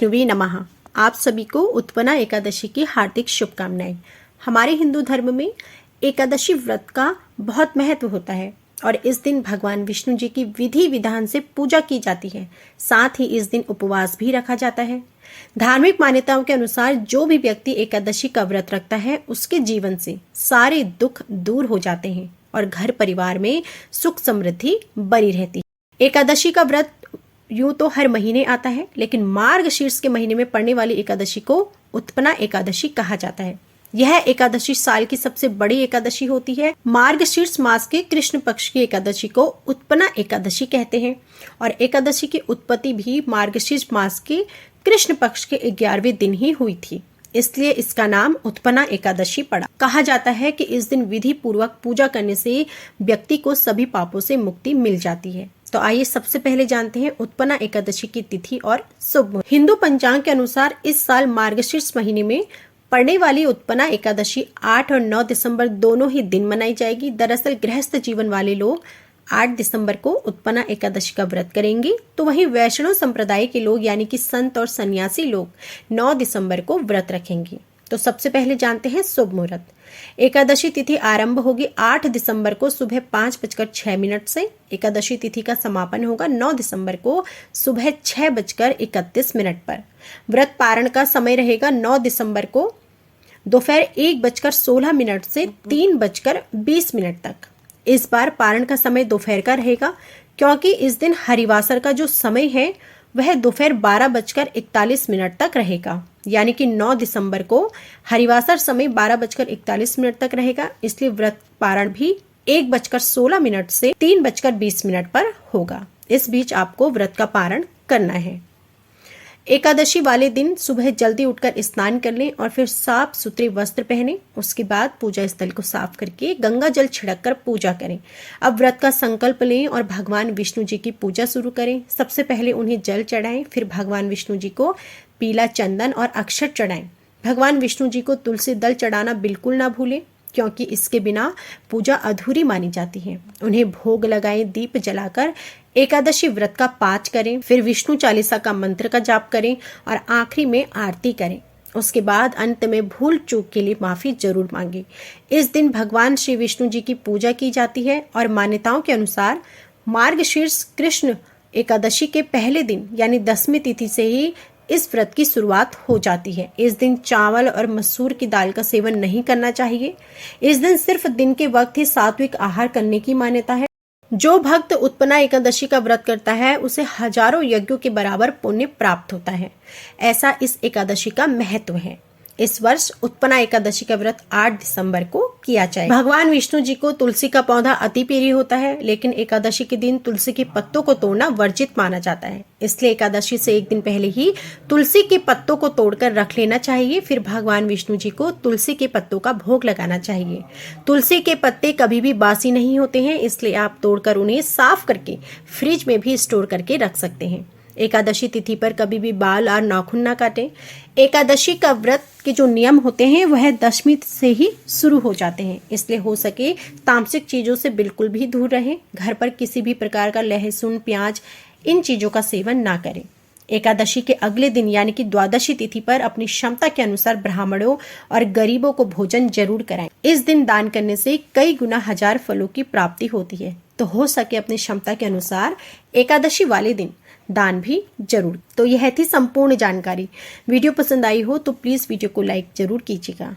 विष्णुवे नमः। आप सभी को उत्पन्ना एकादशी की हार्दिक शुभकामनाएं। हमारे हिंदू धर्म में एकादशी व्रत का बहुत महत्व होता है और इस दिन भगवान विष्णु जी की विधि विधान से पूजा की जाती है। साथ ही इस दिन उपवास भी रखा जाता है। धार्मिक मान्यताओं के अनुसार जो भी व्यक्ति एकादशी का व्रत रखता है उसके जीवन से सारे दुख दूर हो जाते हैं और घर परिवार में सुख समृद्धि बनी रहती है। एकादशी का व्रत यूं तो हर महीने आता है, लेकिन मार्गशीर्ष के महीने में पड़ने वाली एकादशी को उत्पन्ना एकादशी कहा जाता है। यह एकादशी साल की सबसे बड़ी एकादशी होती है। मार्गशीर्ष मास के कृष्ण पक्ष की एकादशी को उत्पन्ना एकादशी कहते हैं और एकादशी की उत्पत्ति भी मार्गशीर्ष मास के कृष्ण पक्ष के 11वें दिन ही हुई थी, इसलिए इसका नाम उत्पन्ना एकादशी पड़ा। कहा जाता है कि इस दिन विधि पूर्वक पूजा करने से व्यक्ति को सभी पापों से मुक्ति मिल जाती है। तो आइए सबसे पहले जानते हैं उत्पन्ना एकादशी की तिथि और शुभ मुहूर्त। हिंदू पंचांग के अनुसार इस साल मार्गशीर्ष महीने में पड़ने वाली उत्पन्ना एकादशी 8 और 9 दिसंबर दोनों ही दिन मनाई जाएगी। दरअसल गृहस्थ जीवन वाले लोग 8 दिसंबर को उत्पन्ना एकादशी का व्रत करेंगे, तो वहीं वैष्णव संप्रदाय के लोग यानी कि संत और सन्यासी लोग 9 दिसंबर को व्रत रखेंगे। तो सबसे पहले जानते हैं शुभ मुहूर्त। एकादशी तिथि आरंभ होगी 8 दिसंबर को सुबह 5:06 से। एकादशी तिथि का समापन होगा 9 दिसंबर को सुबह 6:31 पर। व्रत पारण का समय रहेगा 9 दिसंबर को दोपहर 1:16 से 3:20 तक। इस बार पारण का समय दोपहर का रहेगा, क्योंकि इस दिन हरिवासर का जो समय है वह दोपहर 12:41 तक रहेगा। यानी कि 9 दिसंबर को हरिवासर समय 12:41 तक रहेगा, इसलिए व्रत पारण भी 1:16 से 3:20 पर होगा। इस बीच आपको व्रत का पारण करना है। एकादशी वाले दिन सुबह जल्दी उठकर स्नान कर लें और फिर साफ सुथरे वस्त्र पहनें। उसके बाद पूजा स्थल को साफ करके गंगा जल छिड़ककर पूजा करें। अब व्रत का संकल्प लें और भगवान विष्णु जी की पूजा शुरू करें। सबसे पहले उन्हें जल चढ़ाएं, फिर भगवान विष्णु जी को पीला चंदन और अक्षत चढ़ाएं। भगवान विष्णु जी को तुलसी दल चढ़ाना बिल्कुल ना भूलें, क्योंकि इसके बिना पूजा अधूरी मानी जाती है। उन्हें भोग लगाएं, दीप जलाकर एकादशी व्रत का पाठ करें, फिर विष्णु चालीसा का मंत्र का जाप करें और आखिरी में आरती करें। उसके बाद अंत में भूल चूक के लिए माफी जरूर मांगे। इस दिन भगवान श्री विष्णु जी की पूजा की जाती है और मान्यताओं के अनुसार मार्गशीर्ष कृष्ण एकादशी के पहले दिन यानी 10वीं तिथि से ही इस व्रत की शुरुआत हो जाती है। इस दिन चावल और मसूर की दाल का सेवन नहीं करना चाहिए। इस दिन सिर्फ दिन के वक्त ही सात्विक आहार करने की मान्यता है। जो भक्त उत्पन्ना एकादशी का व्रत करता है उसे हजारों यज्ञों के बराबर पुण्य प्राप्त होता है। ऐसा इस एकादशी का महत्व है। इस वर्ष उत्पन्ना एकादशी का व्रत 8 दिसंबर को किया जाएगा। भगवान विष्णु जी को तुलसी का पौधा अति प्रिय होता है, लेकिन एकादशी के दिन तुलसी के पत्तों को तोड़ना वर्जित माना जाता है। इसलिए एकादशी से एक दिन पहले ही तुलसी के पत्तों को तोड़कर रख लेना चाहिए। फिर भगवान विष्णु जी को तुलसी के पत्तों का भोग लगाना चाहिए। तुलसी के पत्ते कभी भी बासी नहीं होते हैं, इसलिए आप तोड़कर उन्हें साफ करके फ्रिज में भी स्टोर करके रख सकते हैं। एकादशी तिथि पर कभी भी बाल और नाखून ना काटें। एकादशी का व्रत के जो नियम होते हैं वह 10वीं से ही शुरू हो जाते हैं, इसलिए हो सके तामसिक चीजों से बिल्कुल भी दूर रहें। घर पर किसी भी प्रकार का लहसुन, प्याज इन चीजों का सेवन ना करें। एकादशी के अगले दिन यानी कि द्वादशी तिथि पर अपनी क्षमता के अनुसार ब्राह्मणों और गरीबों को भोजन जरूर कराएं। इस दिन दान करने से कई गुना हजार फलों की प्राप्ति होती है, तो हो सके अपनी क्षमता के अनुसार एकादशी वाले दिन दान भी जरूर। तो यह थी संपूर्ण जानकारी। वीडियो पसंद आई हो तो प्लीज वीडियो को लाइक जरूर कीजिएगा।